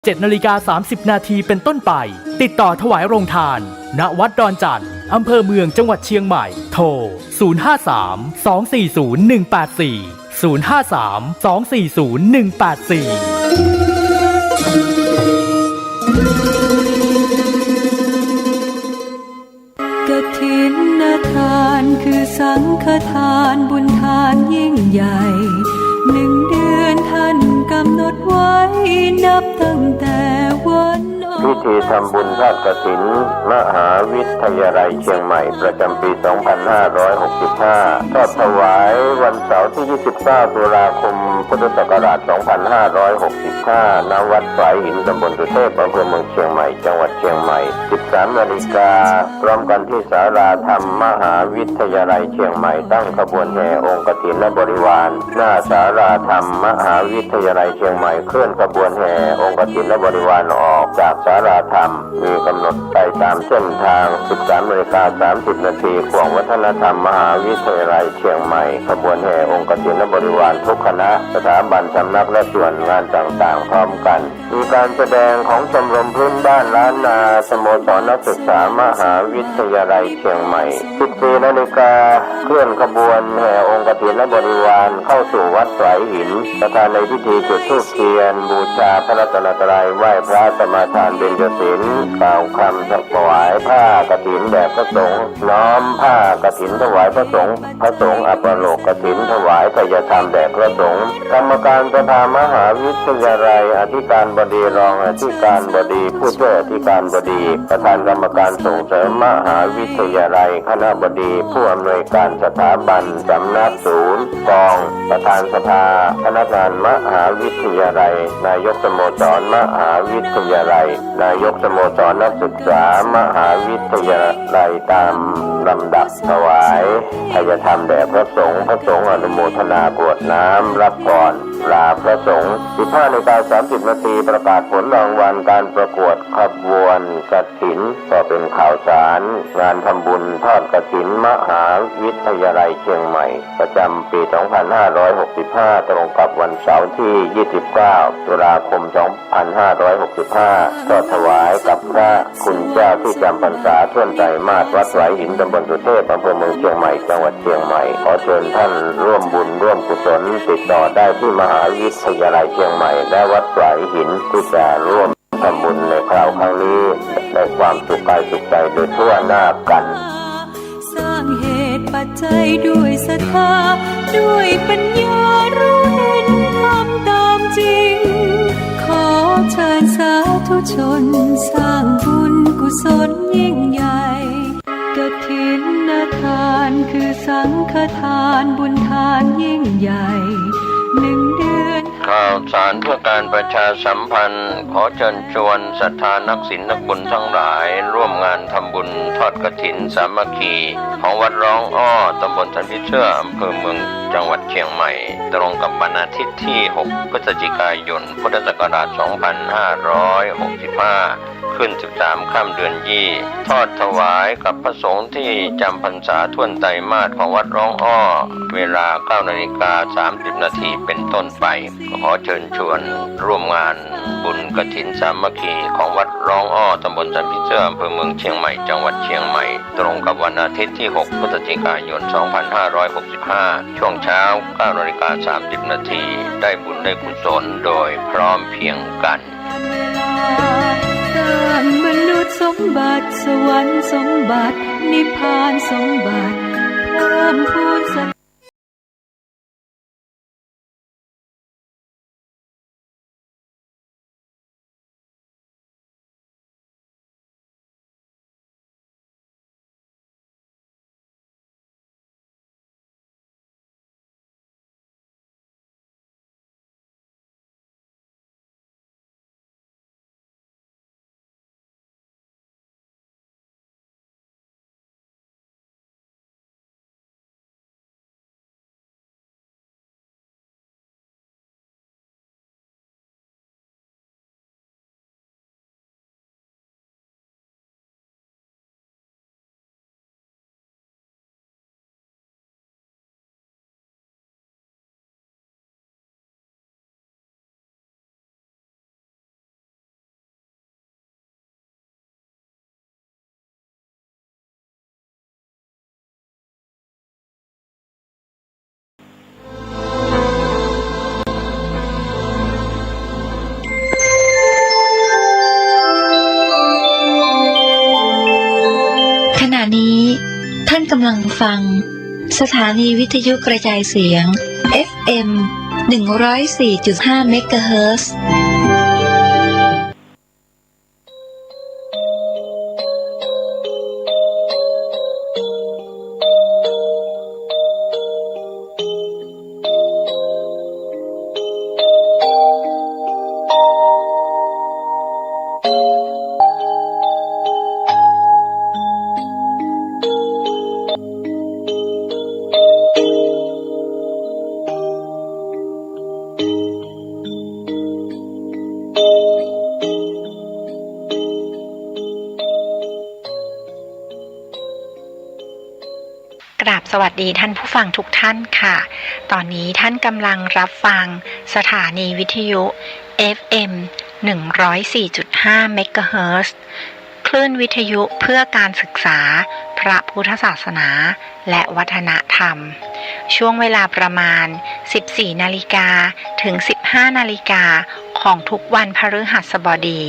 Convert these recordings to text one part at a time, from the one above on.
7:30 นาทีเป็นต้นไปติดต่อถวายโรงทานณวัดดอนจันทร์อำเภอเมืองจังหวัดเชียงใหม่โทร กฐินทานคือสังฆทานบุญทานยิ่งใหญ่1 เดือนท่านกำหนดไว้นับตั้งแต่วันพิธีทำบุญทอดกฐินมหาวิทยาลัยเชียงใหม่ประจำปี 2565 ทอดถวายวันเสาร์ที่ 29 ตุลาคม พุทธศักราช 2565 ณ วัดฝายหินตำบลสุเทพอำเภอเมืองเชียงใหม่ จังหวัดเชียงใหม่ 13 นาฬิกาพร้อมกันที่ศาลาธรรมมหาวิทยาลัยเชียงใหม่ตั้งขบวนแห่องค์กฐินและบริวารหน้าศาลาธรรมมหาวิทยาลัยเชียงใหม่เคลื่อนขบวนแห่องค์กฐินและบริวารออกจากศาลาธรรมมีกำหนดไปตามเส้นทาง 13:30 นาทีขวงวัฒนธรรมมหาวิทยาลัยเชียงใหม่ขบวนแห่องค์กฐินและบริวารทุกคณะสถาบันสำนักและส่วนงานต่างๆพร้อมกันมีการแสดงของชมรมพื้นบ้านล้านนาสโมสรนักศึกษามหาวิทยาลัยเชียงใหม่ 14 นาฬิกาเคลื่อนขบวนแห่องค์กฐินและบริวารเข้าสู่วัดฝายหินประธานในพิธีจุดธูปเทียนบูชาพระรัตนตรัยไหว้พระสมาทานเบญจศีลกล่าวคำถวายผ้ากฐินแด่พระสงฆ์น้อมผ้ากฐินถวายพระสงฆ์อัปโลกกฐินถวายทายธรรมแด่พระสงฆ์กรรมการสภามหาวิทยาลัยอธิการบดีรองอธิการบดีผู้ช่วยอธิการบดีประธานกรรมการส่งเสริมมหาวิทยาลัยคณบดีผู้อำนวยการสถาบันสำนักศูนย์กองประธานสภาพนักงานมหาวิทยาลัยนายกสโมสรมหาวิทยาลัยนายกสโมสรนักศึกษามหาวิทยาลัยตามลำดับถวายทายธรรมแด่พระสงฆ์อนุโมทนากรวดน้ำรับก่อนลาพระสงฆ์ 15:30 นาทีประกาศผลรางวัลการประกวดขบวนกฐินก็เป็นข่าวสารงานทำบุญทอดกฐินมหาวิทยาลัยเชียงใหม่ประจำปี 2565 ตรงกับวันเสาร์ที่ 29 ตุลาคม 2565 ก็ถวายกับพระคุณเจ้าที่จำพรรษาท่วนไตรมาสวัดฝายหินตำบลสุเทพอำเภอเมืองเชียงใหม่จังหวัดเชียงใหม่ขอเชิญท่านร่วมบุญร่วมกุศลติดต่อได้ที่มหาวิทยาลัยเชียงใหม่และวัดฝายหินที่จะร่วมทำบุญในคราวครั้งนี้ได้ความสุขกายสุขใจโดยทั่วหน้ากันสร้างเหตุปัจจัยด้วยศรัทธาด้วยปัญญารู้เห็นทำตามจริงขอเชิญสาธุชนสร้างบุญกุศลยิ่งใหญ่กฐินทานคือสังฆทานบุญทานยิ่งใหญ่1 เดือนข่าวสารเพื่อการประชาสัมพันธ์ขอเชิญชวนศรัทธานักศีลนักบุญทั้งหลายร่วมงานทำบุญทอดกฐินสามัคคีของวัดร้องอ้อตำบลสันติเชื่ออำเภอเมืองจังหวัดเชียงใหม่ตรงกับวันอาทิตย์ที่ 6 พฤศจิกายน พุทธศักราช 2565 ขึ้น 13 ค่ำเดือนยี่ทอดถวายกับพระสงฆ์ที่จำพรรษาท่วนไตรมาสของวัดร้องอ้อเวลา 9:30 นาทีเป็นต้นไปขอเชิญชวนร่วมงานบุญกฐินสามัคคีของวัดร้องอ้อตำบลสันติเชื่ออำเภอเมืองเชียงใหม่จังหวัดเชียงใหม่ตรงกับวันอาทิตย์ที่ 6 พฤศจิกายน 2565 ช่วงเช้า 9:30 นาทีได้บุญได้กุศลโดยพร้อมเพรียงกันสร้างมนุษย์สมบัติสวรรค์สมบัตินิพพานสมบัติเพิ่มพูน กำลังฟังสถานีวิทยุกระจายเสียง FM 104.5 เมกะเฮิรตซ์ กราบสวัสดีท่านผู้ฟังทุกท่านค่ะตอนนี้ท่านกำลังรับฟังสถานีวิทยุ FM 104.5 เมกะเฮิรตซ์คลื่นวิทยุเพื่อการศึกษาพระพุทธศาสนาและวัฒนธรรมช่วงเวลาประมาณ 14 นาฬิกาถึง 15 นาฬิกาของทุกวันพฤหัสบดี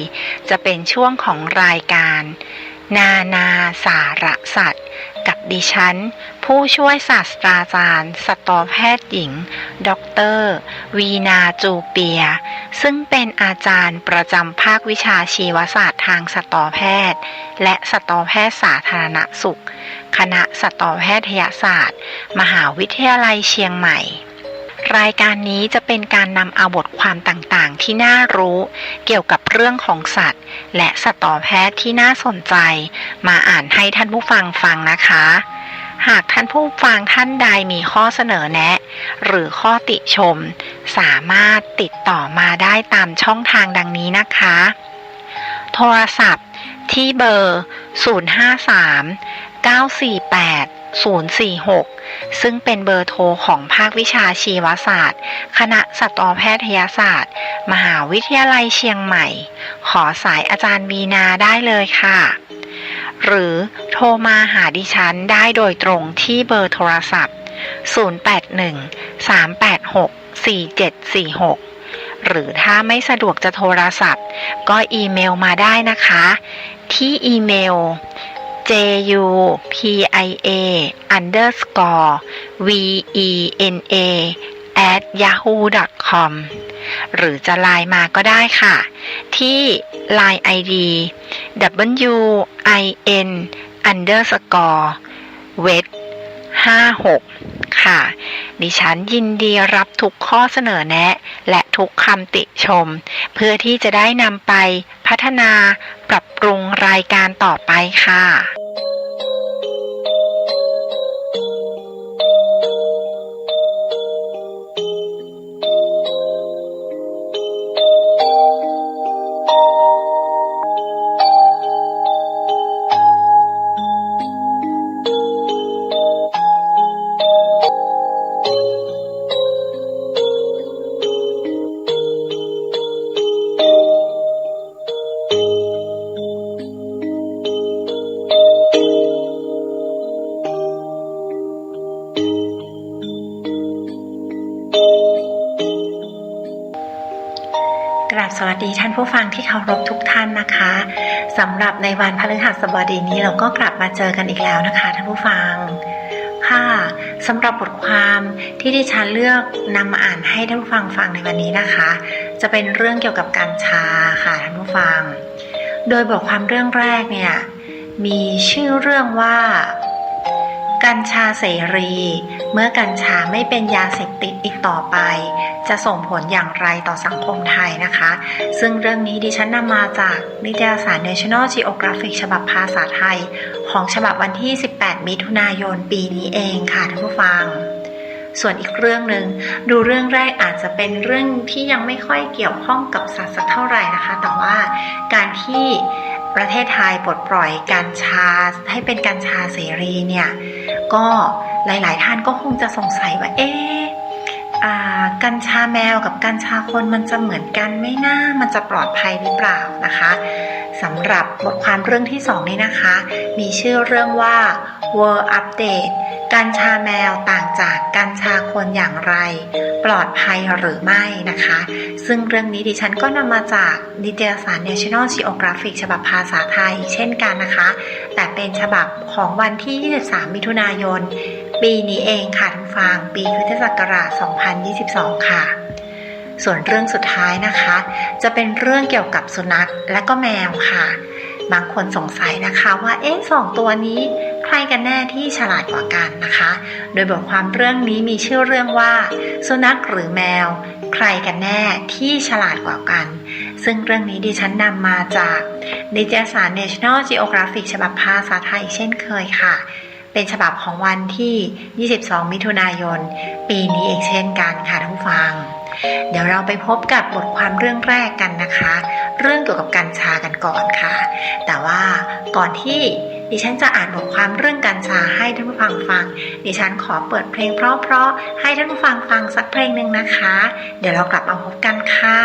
จะเป็นช่วงของรายการนาสารสัตว์กับดิฉันผู้ช่วยศาสตราจารย์สัตวแพทย์หญิงดร.วีนาจูเปียซึ่งเป็นอาจารย์ประจำภาควิชาชีวศาสตร์ทางสัตวแพทย์และสัตวแพทย์สาธารณสุขคณะสัตวแพทยศาสตร์มหาวิทยาลัยเชียงใหม่รายการนี้จะเป็นการนำเอาบทความต่างๆที่น่ารู้เกี่ยวกับเรื่องของสัตว์และสัตวแพทย์ที่น่าสนใจมาอ่านให้ท่านผู้ฟังฟังนะคะหากท่านผู้ฟังท่านใดมีข้อเสนอแนะหรือข้อติชมสามารถติดต่อมาได้ตามช่องทางดังนี้นะคะโทรศัพท์ที่เบอร์ 053-948-046 ซึ่งเป็นเบอร์โทรของภาควิชาชีวศาสตร์คณะสัตวแพทยศาสตร์มหาวิทยาลัยเชียงใหม่ขอสายอาจารย์วีนาได้เลยค่ะหรือโทรมาหาดิฉันได้โดยตรงที่เบอร์โทรศัพท์ 081-386-4746 หรือถ้าไม่สะดวกจะโทรศัพท์ก็อีเมลมาได้นะคะที่อีเมล jupia_vena@yahoo.com หรือจะไลน์มาก็ได้ค่ะที่ Line ID win_vet56 ค่ะดิฉันยินดีรับทุกข้อเสนอแนะและทุกคำติชมเพื่อที่จะได้นำไปพัฒนาปรับปรุงรายการต่อไปค่ะกราบสวัสดีท่านผู้ฟังที่เคารพทุกท่านนะคะสำหรับในวันพฤหัสบดีนี้เราก็กลับมาเจอกันอีกแล้วนะคะท่านผู้ฟังค่ะสำหรับบทความที่ดิฉันเลือกนำมาอ่านให้ท่านผู้ฟังฟังในวันนี้นะคะจะเป็นเรื่องเกี่ยวกับกัญชาค่ะท่านผู้ฟังโดยบทความเรื่องแรกเนี่ยมีชื่อเรื่องว่ากัญชาเสรีเมื่อกัญชาไม่เป็นยาเสพติดอีกต่อไปจะส่งผลอย่างไรต่อสังคมไทยนะคะซึ่งเรื่องนี้ดิฉันนำมาจากนิตยสาร National Geographic ฉบับภาษาไทยของฉบับวันที่ 18 มิถุนายนปีนี้เองค่ะท่านผู้ฟังส่วนอีกเรื่องนึงดูเรื่องแรกอาจจะเป็นเรื่องที่ยังไม่ค่อยเกี่ยวข้องกับสัตว์สักเท่าไหร่นะคะแต่ว่าการที่ประเทศไทยปลดปล่อยกัญชาให้เป็นกัญชาเสรีเนี่ยก็หลายๆท่านก็คงจะสงสัยว่ากัญชาแมวกับกัญชาคนมันจะเหมือนกันไหมนะมันจะปลอดภัยหรือเปล่านะคะ สำหรับบทความเรื่องที่2นี้นะคะ มีชื่อเรื่องว่า World Update กัญชาแมวต่างจากกัญชาคนอย่างไร ปลอดภัยหรือไม่นะคะ ซึ่งเรื่องนี้ดิฉันก็นำมาจากนิตยสาร National Geographic ฉบับภาษาไทยเช่นกันนะคะ แต่เป็นฉบับของวันที่ 23 มิถุนายน ปีนี้เองค่ะท่านฟัง ปีคริสตศักราช 2022 ค่ะ ส่วนเรื่องสุดท้ายนะคะ จะเป็นเรื่องเกี่ยวกับสุนัขและก็แมวค่ะ บางคนสงสัยนะคะว่าสองตัวนี้ใครกันแน่ที่ฉลาดกว่ากันนะคะ โดยบทความเรื่องนี้มีชื่อเรื่องว่าสุนัขหรือแมวใครกันแน่ที่ฉลาดกว่ากัน ซึ่งเรื่องนี้ดิฉันนำมาจากนิตยสาร National Geographic ฉบับภาษาไทยเช่นเคยค่ะ เป็นฉบับของวันที่ 22 มิถุนายน ปีนี้เองเช่นกันค่ะท่านผู้ฟัง เดี๋ยวเราไปพบกับบทความเรื่องแรกกันนะคะ เรื่องเกี่ยวกับกัญชากันก่อนค่ะ แต่ว่าก่อนที่ดิฉันจะอ่านบทความเรื่องกัญชาให้ท่านผู้ฟังฟัง ดิฉันขอเปิดเพลงเพราะๆให้ท่านผู้ฟังฟังสักเพลงหนึ่งนะคะ เดี๋ยวเรากลับมาพบกันค่ะ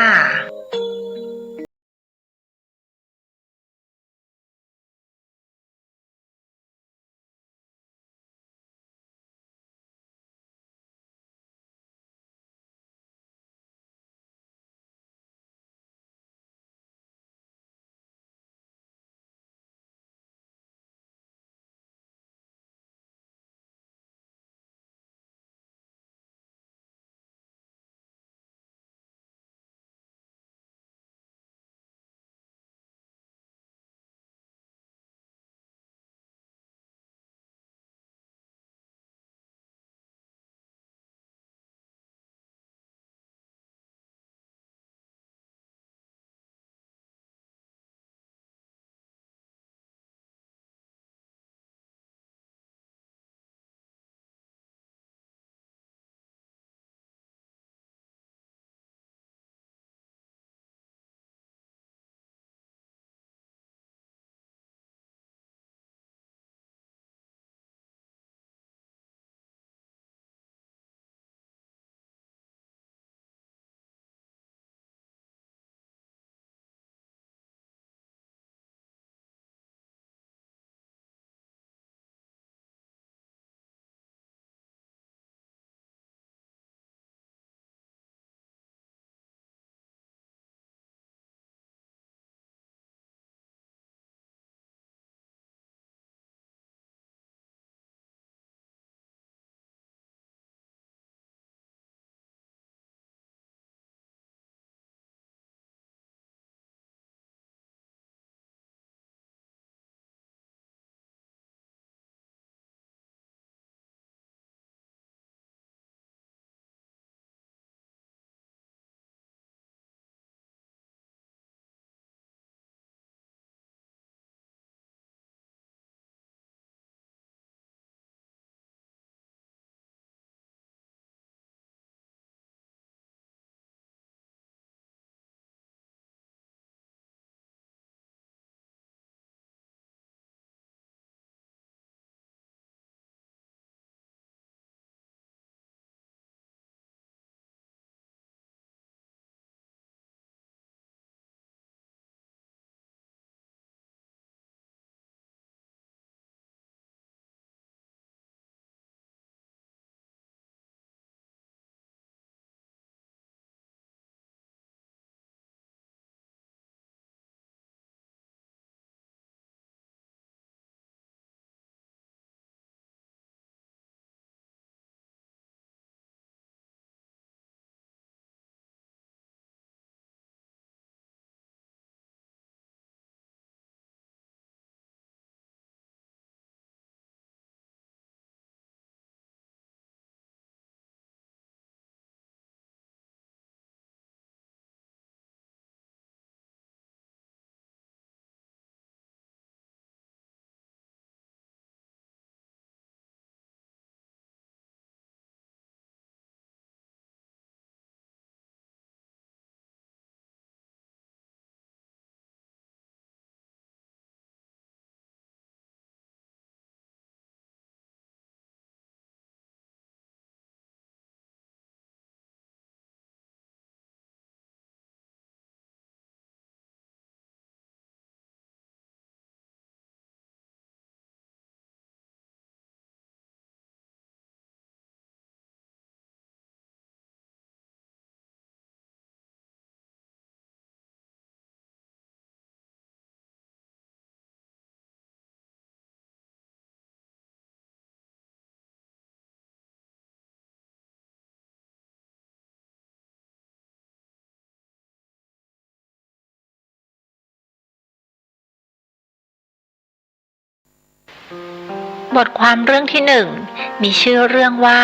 บทความเรื่องที่1มีชื่อเรื่องว่า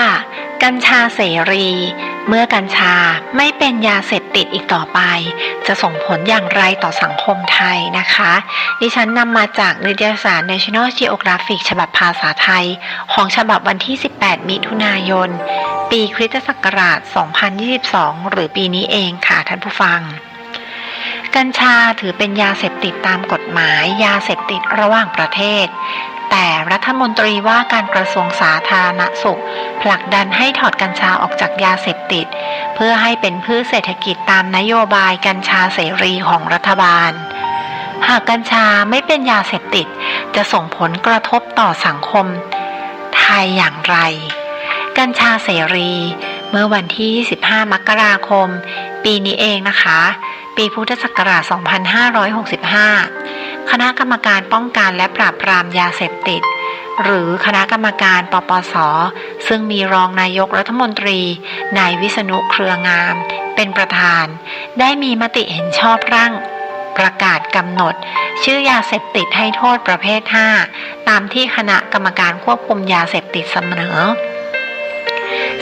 กัญชาเสรีเมื่อกัญชาไม่เป็นยาเสพติดอีกต่อไปจะส่งผลอย่างไรต่อสังคมไทยนะคะดิฉันนำมาจากนิตยสาร National Geographic ฉบับภาษาไทยของฉบับวันที่18มิถุนายนปีคริสตศักราช2022หรือปีนี้เองค่ะท่านผู้ฟังกัญชาถือเป็นยาเสพติดตามกฎหมายยาเสพติดระหว่างประเทศแต่รัฐมนตรีว่าการกระทรวงสาธารณสุขผลักดันให้ถอดกัญชาออกจากยาเสพติดเพื่อให้เป็นพืชเศรษฐกิจตามนโยบายกัญชาเสรีของรัฐบาลหากกัญชาไม่เป็นยาเสพติดจะส่งผลกระทบต่อสังคมไทยอย่างไรกัญชาเสรีเมื่อวันที่25มกราคมปีนี้เองนะคะปีพุทธศักราช2565คณะกรรมการป้องกันและปราบปรามยาเสพติดหรือคณะกรรมการปปส.ซึ่งมีรองนายกรัฐมนตรีนายวิษณุเครืองามเป็นประธานได้มีมติเห็นชอบร่างประกาศกำหนดชื่อยาเสพติดให้โทษประเภท5ตามที่คณะกรรมการควบคุมยาเสพติดเสนอ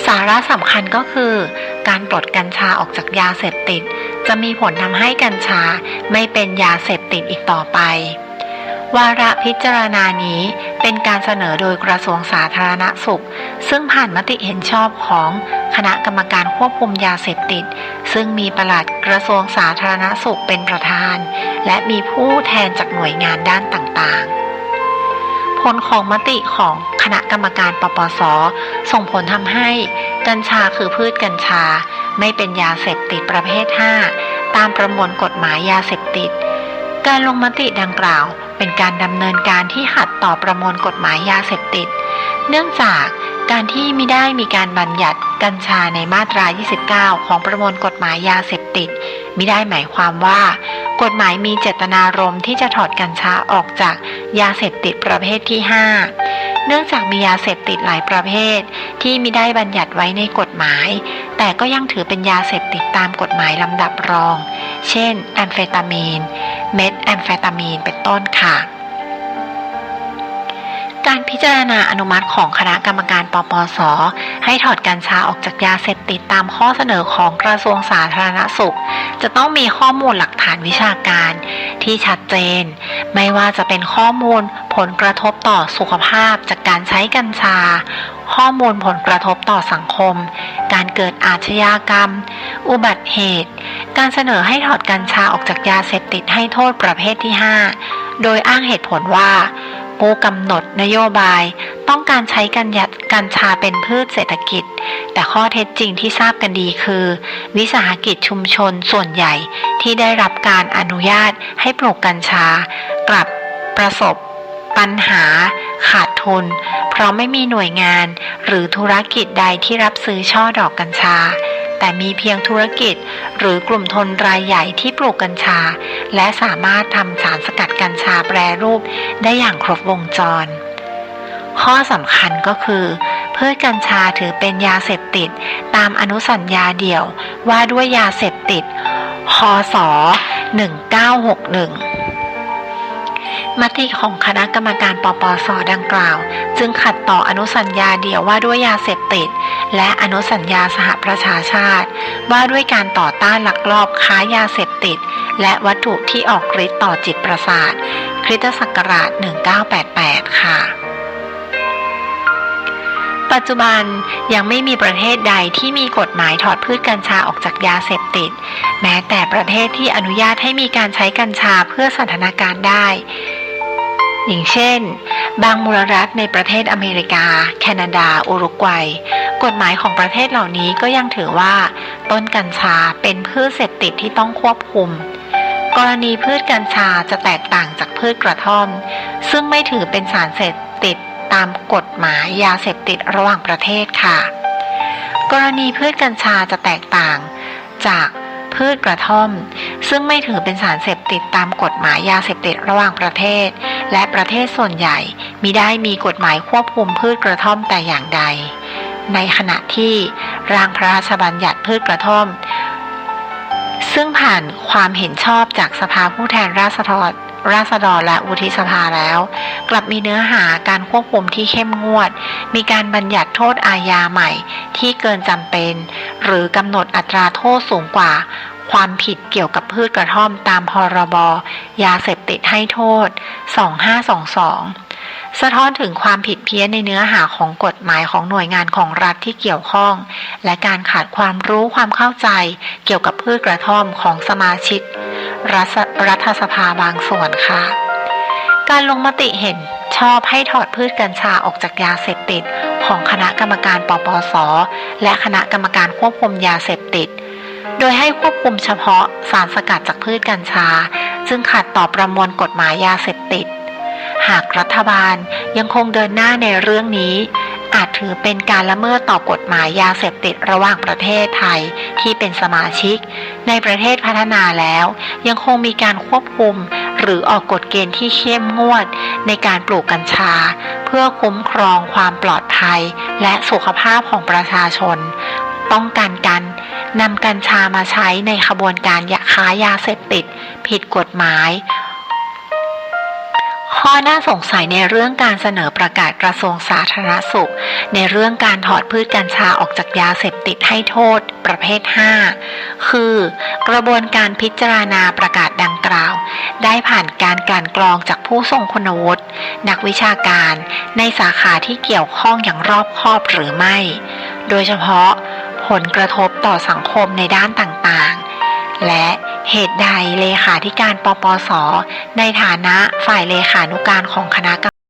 สาระสำคัญก็คือการปลดกัญชาออกจากยาเสพติดจะมีผลทำให้กัญชาไม่เป็นยาเสพติดอีกต่อไปวาระพิจารณานี้เป็นการเสนอโดยกระทรวงสาธารณสุขซึ่งผ่านมติเห็นชอบของคณะกรรมการควบคุมยาเสพติดซึ่งมีปลัดกระทรวงสาธารณสุขเป็นประธานและมีผู้แทนจากหน่วยงานด้านต่างๆผลของมติของคณะกรรมการปปส.ส่งผลทำให้กัญชาคือพืชกัญชาไม่เป็นยาเสพติดประเภท5ตามประมวลกฎหมายยาเสพติดการลงมติดังกล่าวเป็นการดำเนินการที่ขัดต่อประมวลกฎหมายยาเสพติดเนื่องจากการที่มิได้มีการบัญญัติกัญชาในมาตรา29ของประมวลกฎหมายยาเสพติดมิได้หมายความว่ากฎหมายมีเจตนารมณ์ที่จะถอดกัญชาออกจากยาเสพติดประเภทที่5เนื่องจากมียาเสพติดหลายประเภทที่มิได้บัญญัติไว้ในกฎหมายแต่ก็ยังถือเป็นยาเสพติดตามกฎหมายลำดับรองเช่นแอมเฟตามีนเม็ดแอมเฟตามีนเป็นต้นค่ะการพิจารณาอนุมัติของคณะกรรมการปปส.ให้ถอดกัญชาออกจากยาเสพติดตามข้อเสนอของกระทรวงสาธารณสุขจะต้องมีข้อมูลหลักฐานวิชาการที่ชัดเจนไม่ว่าจะเป็นข้อมูลผลกระทบต่อสุขภาพจากการใช้กัญชาข้อมูลผลกระทบต่อสังคมการเกิดอาชญากรรมอุบัติเหตุการเสนอให้ถอดกัญชาออกจากยาเสพติดให้โทษประเภทที่5โดยอ้างเหตุผลว่าผู้กำหนดนโยบายต้องการใช้กัญชาเป็นพืชเศรษฐกิจแต่ข้อเท็จจริงที่ทราบกันดีคือวิสาหกิจชุมชนส่วนใหญ่ที่ได้รับการอนุญาตให้ปลูกกัญชากลับประสบปัญหาขาดทุนเพราะไม่มีหน่วยงานหรือธุรกิจใดที่รับซื้อช่อดอกกัญชาแต่มีเพียงธุรกิจหรือกลุ่มทุนรายใหญ่ที่ปลูกกัญชาและสามารถทำสารสกัดกัญชาแปรรูปได้อย่างครบวงจรข้อสำคัญก็คือพืชกัญชาถือเป็นยาเสพติดตามอนุสัญญาเดี่ยวว่าด้วยยาเสพติดคศ1961มติของคณะกรรมการปปส.ดังกล่าวจึงขัดต่ออนุสัญญาเดี่ยวว่าด้วยยาเสพติดและอนุสัญญาสหประชาชาติว่าด้วยการต่อต้านลักลอบค้ายาเสพติดและวัตถุที่ออกฤทธิ์ต่อจิตประสาทคริสตศักราช1988ค่ะปัจจุบันยังไม่มีประเทศใดที่มีกฎหมายถอดพืชกัญชาออกจากยาเสพติดแม้แต่ประเทศที่อนุญาตให้มีการใช้กัญชาเพื่อสันทนาการได้อย่างเช่นบางมูลรัฐในประเทศอเมริกาแคนาดาอุรุกวัยกฎหมายของประเทศเหล่านี้ก็ยังถือว่าต้นกัญชาเป็นพืชเสพติดที่ต้องควบคุมกรณีพืชกัญชาจะแตกต่างจากพืชกระท่อมซึ่งไม่ถือเป็นสารเสพติดตามกฎหมายยาเสพติดระหว่างประเทศค่ะกรณีพืชกัญชาจะแตกต่างจากพืชกระท่อมซึ่งไม่ถือเป็นสารเสพติดตามกฎหมายยาเสพติดระหว่างประเทศและประเทศส่วนใหญ่มิได้มีกฎหมายควบคุมพืชกระท่อมแต่อย่างใดในขณะที่ร่างพระราชบัญญัติพืชกระท่อมซึ่งผ่านความเห็นชอบจากสภาผู้แทนราษฎร ราษฎรและวุฒิสภาแล้วกลับมีเนื้อหาการควบคุมที่เข้มงวดมีการบัญญัติโทษอาญาใหม่ที่เกินจำเป็นหรือกำหนดอัตราโทษสูงกว่าความผิดเกี่ยวกับพืชกระท่อมตามพรบยาเสพติดให้โทษ2522สะท้อนถึงความผิดเพี้ยนในเนื้อหาของกฎหมายของหน่วยงานของรัฐที่เกี่ยวข้องและการขาดความรู้ความเข้าใจเกี่ยวกับพืชกระท่อมของสมาชิกรัฐสภาบางส่วนค่ะการลงมติเห็นชอบให้ถอดพืชกัญชาออกจากยาเสพติดของคณะกรรมการปปส.และคณะกรรมการควบคุมยาเสพติดโดยให้ควบคุมเฉพาะสารสกัดจากพืชกัญชาซึ่งขัดต่อประมวลกฎหมายยาเสพติดหากรัฐบาลยังคงเดินหน้าในเรื่องนี้อาจถือเป็นการละเมิดต่อกฎหมายยาเสพติดระหว่างประเทศไทยที่เป็นสมาชิกในประเทศพัฒนาแล้วยังคงมีการควบคุมหรือออกกฎเกณฑ์ที่เข้มงวดในการปลูกกัญชาเพื่อคุ้มครองความปลอดภัยและสุขภาพของประชาชนป้องกันการนำกัญชามาใช้ในขบวนการค้ายาเสพติดผิดกฎหมายข้อน่าสงสัยในเรื่องการเสนอประกาศกระทรวงสาธารณสุขในเรื่องการถอดพืชกัญชาออกจากยาเสพติดให้โทษประเภท5คือกระบวนการพิจารณาประกาศดังกล่าวได้ผ่านการกลั่นกรองจากผู้ทรงคุณวุฒินักวิชาการในสาขาที่เกี่ยวข้องอย่างรอบคอบหรือไม่โดยเฉพาะผลกระทบต่อสังคมในด้านต่างๆและเหตุใดเลขาธิการปปส.ในฐานะฝ่ายเลขานุการของคณะกรรม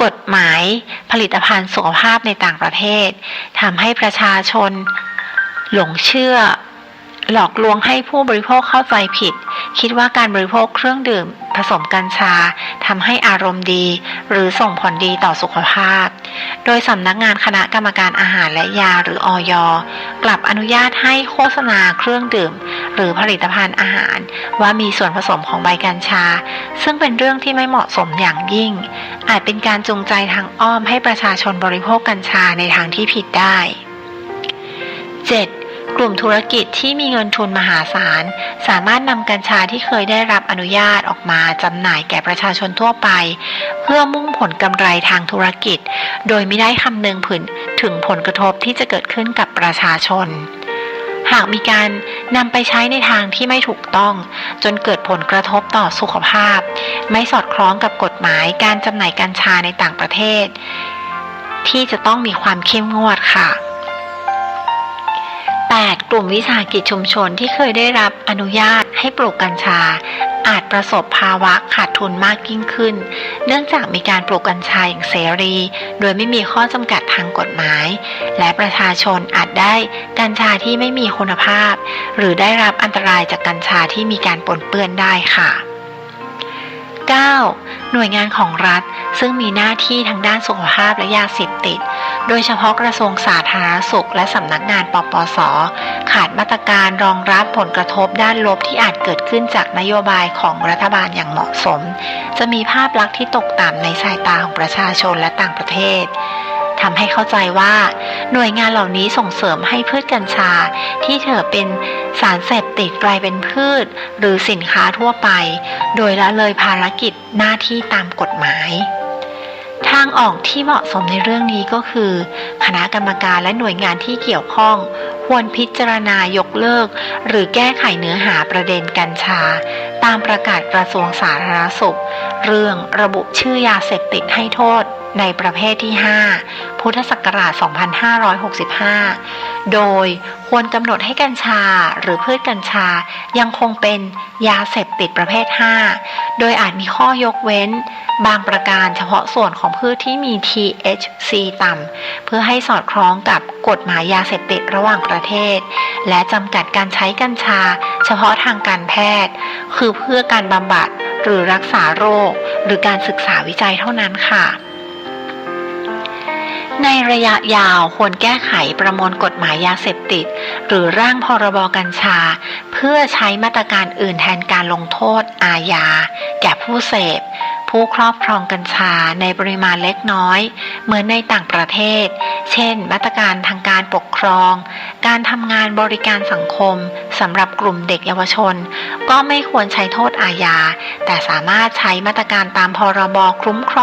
กฎหมายผลิตภัณฑ์สุขภาพในต่างประเทศทำให้ประชาชนหลงเชื่อหลอกลวงให้ผู้บริโภคเข้าใจผิดคิดว่าการบริโภคเครื่องดื่มผสมกัญชาทำให้อารมณ์ดีหรือส่งผลดีต่อสุขภาพโดยสำนักงานคณะกรรมการอาหารและยาหรืออย.กลับอนุญาตให้โฆษณาเครื่องดื่มหรือผลิตภัณฑ์อาหารว่ามีส่วนผสมของใบกัญชาซึ่งเป็นเรื่องที่ไม่เหมาะสมอย่างยิ่งอาจเป็นการจูงใจทางอ้อมให้ประชาชนบริโภคกัญชาในทางที่ผิดได้ 7. กลุ่มธุรกิจที่มีเงินทุนมหาศาลสามารถนำกัญชาที่เคยได้รับอนุญาตออกมาจำหน่ายแก่ประชาชนทั่วไปเพื่อมุ่งผลกำไรทางธุรกิจโดยไม่ได้คำนึงถึงผลกระทบที่จะเกิดขึ้นกับประชาชนหากมีการนำไปใช้ในทางที่ไม่ถูกต้องจนเกิดผลกระทบต่อสุขภาพไม่สอดคล้องกับกฎหมายการจำหน่ายกัญชาในต่างประเทศที่จะต้องมีความเข้มงวดค่ะ8. กลุ่มวิสาหกิจชุมชนที่เคยได้รับอนุญาตให้ปลูกกัญชาอาจประสบภาวะขาดทุนมากยิ่งขึ้นเนื่องจากมีการปลูกกัญชาอย่างเสรีโดยไม่มีข้อจำกัดทางกฎหมายและประชาชนอาจได้กัญชาที่ไม่มีคุณภาพหรือได้รับอันตรายจากกัญชาที่มีการปนเปื้อนได้ค่ะ 9. หน่วยงานของรัฐซึ่งมีหน้าที่ทางด้านสุขภาพและยาเสพติดโดยเฉพาะกระทรวงสาธารณสุขและสำนักงานปปส.ขาดมาตรการรองรับผลกระทบด้านลบที่อาจเกิดขึ้นจากนโยบายของรัฐบาลอย่างเหมาะสมจะมีภาพลักษณ์ที่ตกต่ำในสายตาของประชาชนและต่างประเทศทำให้เข้าใจว่าหน่วยงานเหล่านี้ส่งเสริมให้พืชกัญชาที่ถือเป็นสารเสพติดกลายเป็นพืชหรือสินค้าทั่วไปโดยละเลยภารกิจหน้าที่ตามกฎหมายทางออกที่เหมาะสมในเรื่องนี้ก็คือคณะกรรมการและหน่วยงานที่เกี่ยวข้องควรพิจารณายกเลิกหรือแก้ไขเนื้อหาประเด็นกัญชาตามประกาศกระทรวงสาธารณสุขเรื่องระบุชื่อยาเสพติดให้โทษในประเภทที่ 5 พุทธศักราช 2565 โดยควรกำหนดให้กัญชาหรือพืชกัญชายังคงเป็นยาเสพติดประเภท 5 โดยอาจมีข้อยกเว้นบางประการเฉพาะส่วนของพืชที่มี THC ต่ำเพื่อให้สอดคล้องกับกฎหมายยาเสพติดระหว่างประเทศและจำกัดการใช้กัญชาเฉพาะทางการแพทย์คือเพื่อการบำบัดหรือรักษาโรคหรือการศึกษาวิจัยเท่านั้นค่ะในระยะยาวควรแก้ไขประมวลกฎหมายยาเสพติดหรือร่างพรบกัญชาเพื่อใช้มาตรการอื่นแทนการลงโทษอาญาแก่ผู้เสพผู้ครอบครองกัญชาในปริมาณเล็กน้อยเหมือนในต่างประเทศเช่นมาตรการทางการปกครองการทำงานบริการสังคมสำหรับกลุ่มเด็กเยาวชนก็ไม่ควรใช้โทษอาญาแต่สามารถใช้มาตรการตามพรบคุ้มคร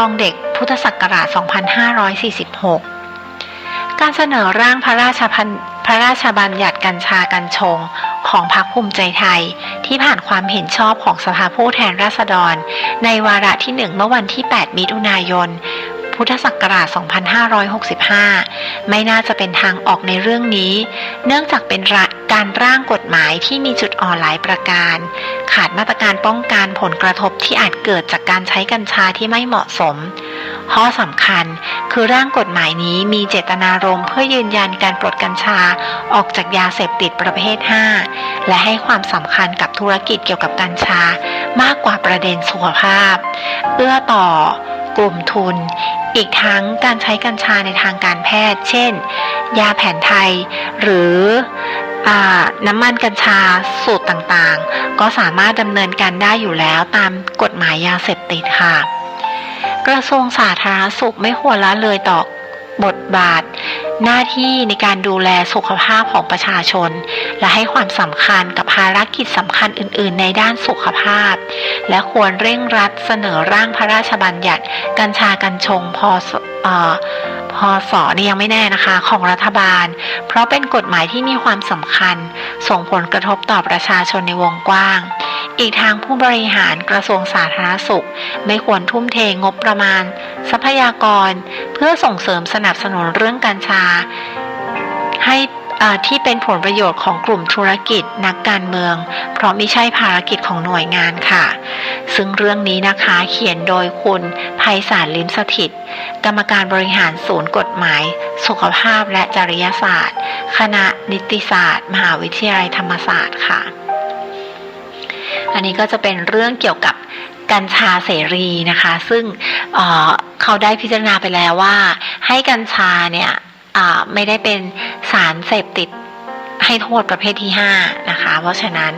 องเด็กพุทธศักราช 2546 การเสนอร่างพระราชบัญญัติกัญชากัญชงของพรรคภูมิใจไทยที่ผ่านความเห็นชอบของสภาผู้แทนราษฎรในวาระที่ 1 เมื่อวันที่ 8 มิถุนายน พุทธศักราช 2565 ไม่น่าจะเป็นทางออกในเรื่องนี้เนื่องจากเป็นการร่างกฎหมายที่มีจุดอ่อนหลายประการขาดมาตรการป้องกันผลกระทบที่อาจเกิดจากการใช้กัญชาที่ไม่เหมาะสมข้อสำคัญคือร่างกฎหมายนี้มีเจตนารมณ์เพื่อยืนยันการปลดกัญชาออกจากยาเสพติดประเภท 5 และให้ความสำคัญกับธุรกิจเกี่ยวกับกัญชามากกว่าประเด็นสุขภาพเอื้อต่อกลุ่มทุนอีกทั้งการใช้กัญชาในทางการแพทย์เช่นยาแผนไทยหรือน้ำมันกัญชาสูตรต่างๆก็สามารถดำเนินการได้อยู่แล้วตามกฎหมายยาเสพติดค่ะกระทรวงสาธารณสุขไม่ควรละเลยต่อบทบาทหน้าที่ในการดูแลสุขภาพของประชาชนและให้ความสำคัญกับภารกิจสำคัญอื่นๆในด้านสุขภาพและควรเร่งรัดเสนอร่างพระราชบัญญัติกัญชากัญชงพศนี่ยังไม่แน่นะคะของรัฐบาลเพราะเป็นกฎหมายที่มีความสำคัญส่งผลกระทบต่อประชาชนในวงกว้างอีกทางผู้บริหารกระทรวงสาธารณสุขไม่ควรทุ่มเทงบประมาณทรัพยากรเพื่อส่งเสริมสนับสนุนเรื่องกัญชาให้ ที่เป็นผลประโยชน์ของกลุ่มธุรกิจนักการเมืองเพราะไม่ใช่ภารกิจของหน่วยงานค่ะซึ่งเรื่องนี้นะคะเขียนโดยคุณไพศาลลิ้มสถิตกรรมการบริหารศูนย์กฎหมายสุขภาพและจริยศาสตร์คณะนิติศาสตร์มหาวิทยาลัยธรรมศาสตร์ค่ะอันนี้ก็จะเป็นเรื่องเกี่ยวกับกัญชาเสรีนะคะซึ่งเขาได้พิจารณาไปแล้วว่าให้กัญชาเนี่ยไม่ได้เป็นสารเสพติดให้โทษประเภทที่5นะคะเพราะฉะนั้น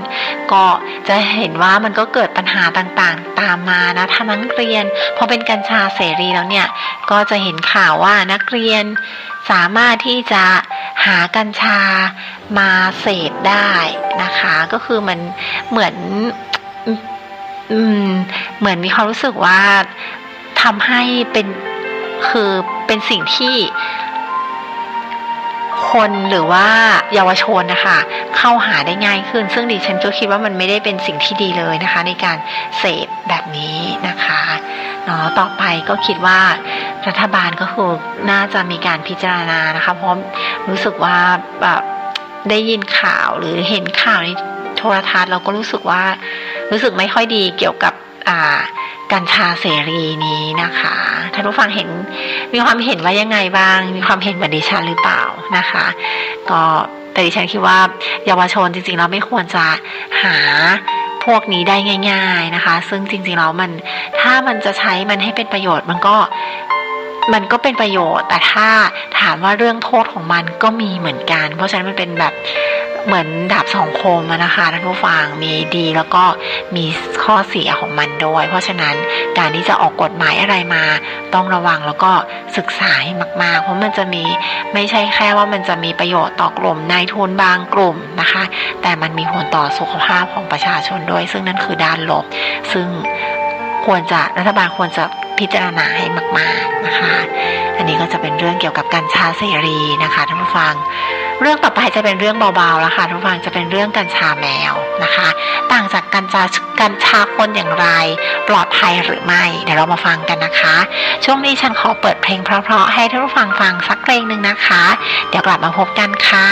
ก็จะเห็นว่ามันก็เกิดปัญหาต่างๆตามมานะถ้านักเรียนพอเป็นกัญชาเสรีแล้วเนี่ยก็จะเห็นข่าวว่านักเรียนสามารถที่จะหากัญชามาเสพได้นะคะก็คือมันเหมือนมีความรู้สึกว่าทำให้เป็นสิ่งที่คนหรือว่าเยาวชนนะคะเข้าหาได้ง่ายขึ้นซึ่งดิฉันก็คิดว่ามันไม่ได้เป็นสิ่งที่ดีเลยนะคะในการเสพแบบนี้นะคะต่อไปก็คิดว่ารัฐบาลก็คือน่าจะมีการพิจารณานะคะเพราะรู้สึกว่าแบบได้ยินข่าวหรือเห็นข่าวในโทรทัศน์เราก็รู้สึกไม่ค่อยดีเกี่ยวกับกัญชาเสรีนี้นะคะท่านผู้ฟังมีความเห็นว่ายังไงบ้างมีความเห็นเหมือนดิฉันหรือเปล่านะคะก็แต่ดิฉันคิดว่าเยาวชนจริงๆแล้วไม่ควรจะหาพวกนี้ได้ง่ายๆนะคะซึ่งจริงๆแล้วถ้ามันจะใช้มันให้เป็นประโยชน์มันก็เป็นประโยชน์แต่ถ้าถามว่าเรื่องโทษของมันก็มีเหมือนกันเพราะฉะนั้นมันเป็นแบบเหมือนดาบสองคมนะคะท่านผู้ฟังมีดีแล้วก็มีข้อเสียของมันด้วยเพราะฉะนั้นการที่จะออกกฎหมายอะไรมาต้องระวังแล้วก็ศึกษาให้มากๆเพราะมันจะไม่ใช่แค่ว่ามันจะมีประโยชน์ต่อกลุ่มนายทุนบางกลุ่มนะคะแต่มันมีผลต่อสุขภาพของประชาชนด้วยซึ่งนั่นคือด้านลบซึ่งรัฐบาลควรจะพิจารณาให้มากๆนะคะอันนี้ก็จะเป็นเรื่องเกี่ยวกับกัญชาเสรีนะคะท่านผู้ฟังเรื่องต่อไปจะเป็นเรื่องเบาๆแล้วค่ะท่านผู้ฟังจะเป็นเรื่องกัญชาแมวนะคะต่างจากกัญชาคนอย่างไรปลอดภัยหรือไม่เดี๋ยวเรามาฟังกันนะคะช่วงนี้ฉันขอเปิดเพลงเพราะๆให้ท่านผู้ฟังฟังสักเพลงนึงนะคะเดี๋ยวกลับมาพบกันค่ะ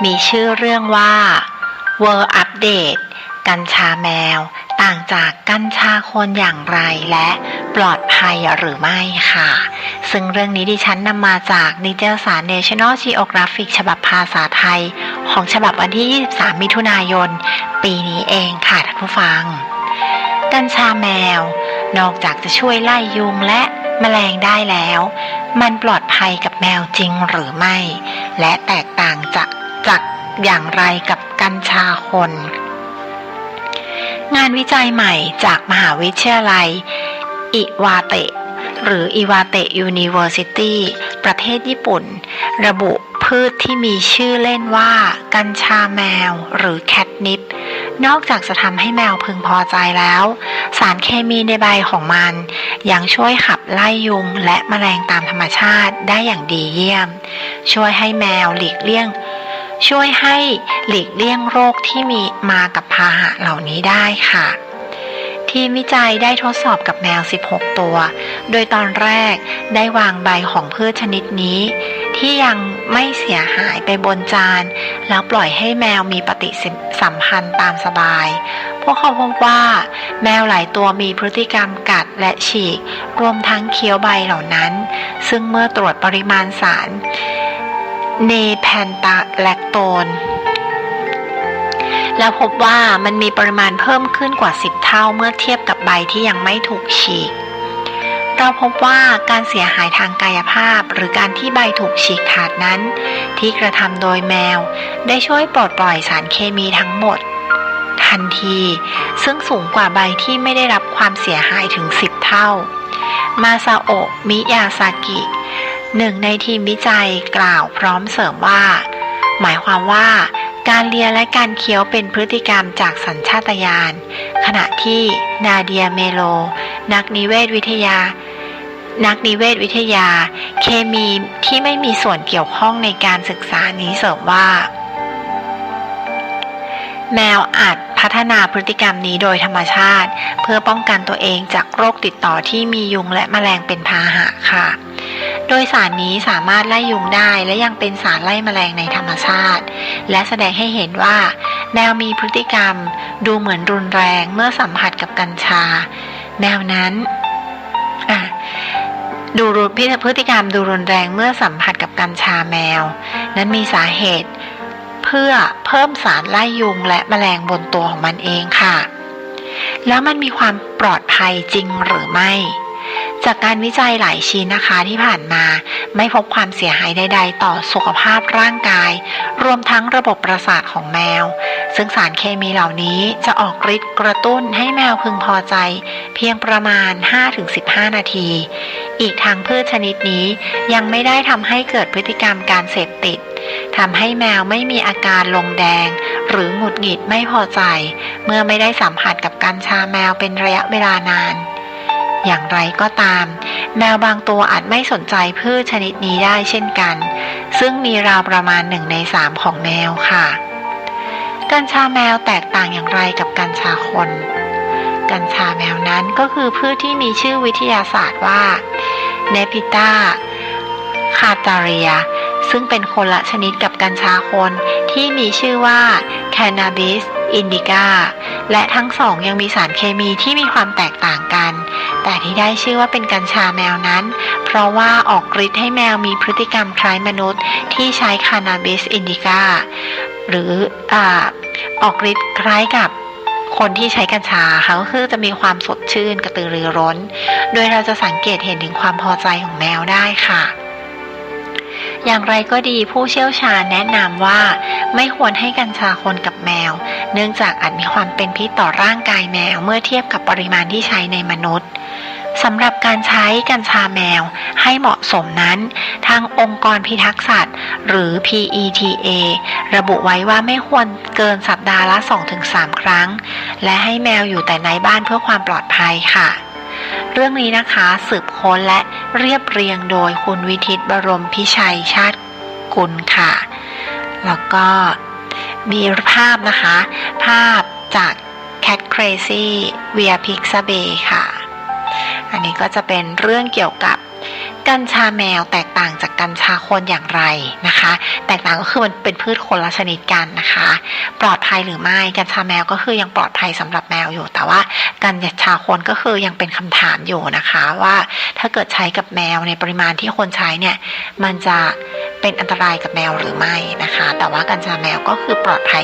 มีชื่อเรื่องว่า World Update กัญชาแมวต่างจากกัญชาคนอย่างไรและปลอดภัยหรือไม่ค่ะซึ่งเรื่องนี้ดิฉันนำมาจากนิตยสาร National Geographic ฉบับภาษาไทยของฉบับวันที่ 23 มิถุนายน ปีนี้เองค่ะท่านผู้ฟังกัญชาแมวนอกจากจะช่วยไล่ยุงและแมลงได้แล้วมันปลอดภัยกับแมวจริงหรือไม่และแตกต่างจากอย่างไรกับกัญชาคนงานวิจัยใหม่จากมหาวิทยาลัยอิวาเตะหรืออิวาเตะยูนิเวอร์ซิตี้ประเทศญี่ปุ่นระบุพืชที่มีชื่อเล่นว่ากัญชาแมวหรือแคทนิปนอกจากจะทำให้แมวพึงพอใจแล้วสารเคมีในใบของมันยังช่วยขับไล่ยุงและแมลงตามธรรมชาติได้อย่างดีเยี่ยมช่วยให้แมวหลีกเลี่ยงโรคที่มีมากับพาหะเหล่านี้ได้ค่ะทีมวิจัยได้ทดสอบกับแมว16ตัวโดยตอนแรกได้วางใบของพืชชนิดนี้ที่ยังไม่เสียหายไปบนจานแล้วปล่อยให้แมวมีปฏิสัมพันธ์ตามสบายพวกเขาพบว่าแมวหลายตัวมีพฤติกรรมกัดและฉีกรวมทั้งเคี้ยวใบเหล่านั้นซึ่งเมื่อตรวจปริมาณสารเนแพนตาแลคโตนแล้วพบว่ามันมีปริมาณเพิ่มขึ้นกว่า10เท่าเมื่อเทียบกับใบที่ยังไม่ถูกฉีกเราพบว่าการเสียหายทางกายภาพหรือการที่ใบถูกฉีกขาดนั้นที่กระทำโดยแมวได้ช่วยปลดปล่อยสารเคมีทั้งหมดทันทีซึ่งสูงกว่าใบที่ไม่ได้รับความเสียหายถึง10เท่ามาซาโอะมิยาซากิหนึ่งในทีมวิจัยกล่าวพร้อมเสริมว่าหมายความว่าการเลียและการเคี้ยวเป็นพฤติกรรมจากสัญชาตญาณขณะที่นาเดียเมโลนักนิเวศวิทยาเคมีที่ไม่มีส่วนเกี่ยวข้องในการศึกษานี้เสริมว่าแมวอาจพัฒนาพฤติกรรมนี้โดยธรรมชาติเพื่อป้องกันตัวเองจากโรคติดต่อที่มียุงและแมลงเป็นพาหะค่ะโดยสารนี้สามารถไล่ยุงได้และยังเป็นสารไล่แมลงในธรรมชาติและแสดงให้เห็นว่าแมวมีพฤติกรรมดูเหมือนรุนแรงเมื่อสัมผัสกับกัญชาแมวนั้นพฤติกรรมดูรุนแรงเมื่อสัมผัสกับกัญชาแมวนั้นมีสาเหตุเพื่อเพิ่มสารไล่ยุงและแมลงบนตัวของมันเองค่ะแล้วมันมีความปลอดภัยจริงหรือไม่จากการวิจัยหลายชิ้นนะคะที่ผ่านมาไม่พบความเสียหายใดๆต่อสุขภาพร่างกายรวมทั้งระบบประสาทของแมวซึ่งสารเคมีเหล่านี้จะออกฤทธิ์กระตุ้นให้แมวพึงพอใจเพียงประมาณ 5-15 นาทีอีกทั้งพืชชนิดนี้ยังไม่ได้ทำให้เกิดพฤติกรรมการเสพติดทำให้แมวไม่มีอาการลงแดงหรือหงุดหงิดไม่พอใจเมื่อไม่ได้สัมผัสกับกัญชาแมวเป็นระยะเวลานานอย่างไรก็ตามแมวบางตัวอาจไม่สนใจพืชชนิดนี้ได้เช่นกันซึ่งมีราวประมาณ1 ใน 3ของแมวค่ะกัญชาแมวแตกต่างอย่างไรกับกัญชาคนกัญชาแมวนั้นก็คือพืชที่มีชื่อวิทยาศาสตร์ว่าเนปิต้าคาตาเรียซึ่งเป็นคนละชนิดกับกัญชาคนที่มีชื่อว่าแคนา Cannabis indica และทั้งสองยังมีสารเคมีที่มีความแตกต่างกันแต่ที่ได้ชื่อว่าเป็นกัญชาแมวนั้นเพราะว่าออกฤทธิ์ให้แมวมีพฤติกรรมคล้ายมนุษย์ที่ใช้ Cannabis indica หรือออกฤทธิ์คล้ายกับคนที่ใช้กัญชาค่ะก็คือจะมีความสดชื่นกระตือรือร้นโดยเราจะสังเกตเห็นถึงความพอใจของแมวได้ค่ะอย่างไรก็ดีผู้เชี่ยวชาญแนะนำว่าไม่ควรให้กัญชาคนกับแมวเนื่องจากอาจมีความเป็นพิษต่อร่างกายแมวเมื่อเทียบกับปริมาณที่ใช้ในมนุษย์สำหรับการใช้กัญชาแมวให้เหมาะสมนั้นทางองค์กรพิทักษ์สัตว์หรือ PETA ระบุไว้ว่าไม่ควรเกินสัปดาห์ละ 2-3 ครั้งและให้แมวอยู่แต่ในบ้านเพื่อความปลอดภัยค่ะเรื่องนี้นะคะสืบค้นและเรียบเรียงโดยคุณวิทิตบรมพิชัยชาติกุลค่ะแล้วก็มีภาพนะคะภาพจาก Cat Crazy via Pixabay ค่ะอันนี้ก็จะเป็นเรื่องเกี่ยวกับ กัญชาแมวแตกต่างจากกัญชาคนอย่างไรนะคะแตกต่างก็คือมันเป็นพืชคนละชนิดกันนะคะปลอดภัยหรือไม่กัญชาแมวก็คือยังปลอดภัยสำหรับแมวอยู่แต่ว่ากัญชาคนก็คือยังเป็นคำถามอยู่นะคะว่าถ้าเกิดใช้กับแมวในปริมาณที่คนใช้เนี่ยมันจะเป็นอันตรายกับแมวหรือไม่นะคะแต่ว่ากัญชาแมวก็คือปลอดภัย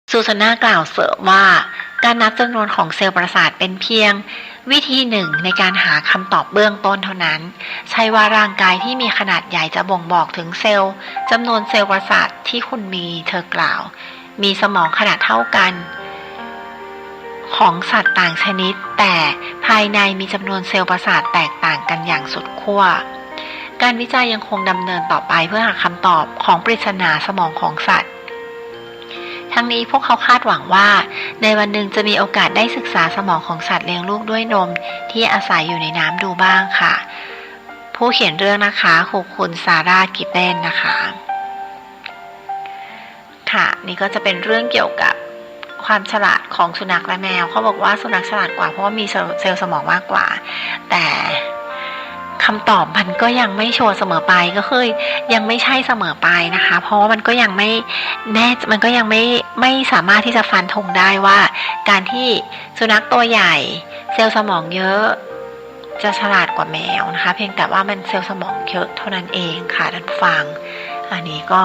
ซูซาน่ากล่าวเสริมว่าการนับจำนวนของเซลล์ประสาทเป็นเพียงวิธีหนึ่งในการหาคำตอบเบื้องต้นเท่านั้นใช่ว่าร่างกายที่มีขนาดใหญ่จะบ่งบอกถึงเซลล์จำนวนเซลล์ประสาทที่คุณมีเธอกล่าวมีสมองขนาดเท่ากันของสัตว์ต่างชนิดแต่ภายในมีจำนวนเซลล์ประสาทแตกต่างกันอย่างสุดขั้วการวิจัยยังคงดำเนินต่อไปเพื่อหาคำตอบของปริศนาสมองของสัตว์ทั้งนี้พวกเขาคาดหวังว่าในวันหนึ่งจะมีโอกาสได้ศึกษาสมองของสัตว์เลี้ยงลูกด้วยนมที่อาศัยอยู่ในน้ำดูบ้างค่ะผู้เขียนเรื่องนะคะคุณซาร่ากิเบนนะคะค่ะนี่ก็จะเป็นเรื่องเกี่ยวกับความฉลาดของสุนัขและแมวเขาบอกว่าสุนัขฉลาดกว่าเพราะว่ามีเซลล์สมองมากกว่าแต่คำตอบมันก็ยังไม่ชัวร์เสมอไปก็คือยังไม่ใช่เสมอไปนะคะเพราะว่ามันก็ยังไม่แน่มันก็ยังไม่สามารถที่จะฟันธงได้ว่าการที่สุนัขตัวใหญ่เซลล์สมองเยอะจะฉลาดกว่าแมวนะคะเพียงแต่ว่ามันเซลล์สมองเยอะเท่านั้นเองค่ะท่านผู้ฟังอันนี้ก็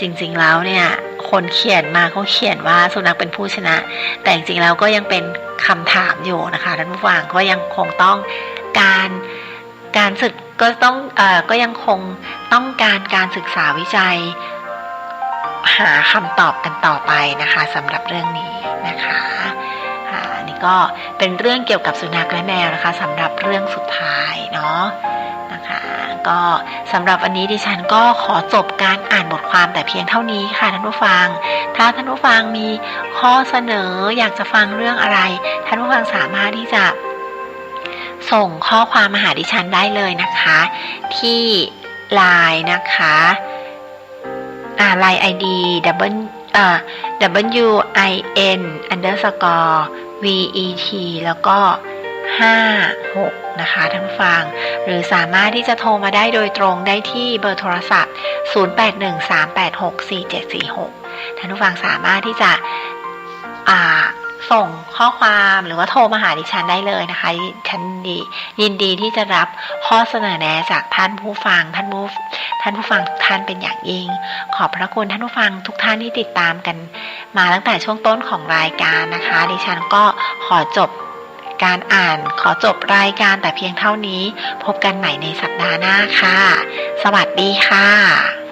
จริงๆแล้วเนี่ยคนเขียนมาเขาเขียนว่าสุนัขเป็นผู้ชนะแต่จริงๆแล้วก็ยังเป็นคำถามอยู่นะคะท่านผู้ฟังก็ยังคงต้องการศึกก็ต้องก็ยังคงต้องการศึกษาวิจัยหาคำตอบกันต่อไปนะคะสำหรับเรื่องนี้นะคะนี่ก็เป็นเรื่องเกี่ยวกับสุนัขและแมวนะคะสำหรับเรื่องสุดท้ายเนาะนะคะก็สำหรับวันนี้ดิฉันก็ขอจบการอ่านบทความแต่เพียงเท่านี้ค่ะท่านผู้ฟังถ้าท่านผู้ฟังมีข้อเสนออยากจะฟังเรื่องอะไรท่านผู้ฟังสามารถที่จะส่งข้อความมาหาดิฉันได้เลยนะคะที่ LINE นะคะ LINE ID WIN_VET แล้วก็56นะคะท่านผู้ฟังหรือสามารถที่จะโทรมาได้โดยตรงได้ที่เบอร์โทรศัพท์0813864746ท่านผู้ฟังสามารถที่จะส่งข้อความหรือว่าโทรมาหาดิฉันได้เลยนะคะฉันยินดีที่จะรับข้อเสนอแนะจากท่านผู้ฟังท่านผู้ฟังทุกท่านเป็นอย่างยิ่งขอบพระคุณท่านผู้ฟังทุกท่านที่ติดตามกันมาตั้งแต่ช่วงต้นของรายการนะคะดิฉันก็ขอจบรายการแต่เพียงเท่านี้พบกันใหม่ในสัปดาห์หน้าค่ะสวัสดีค่ะ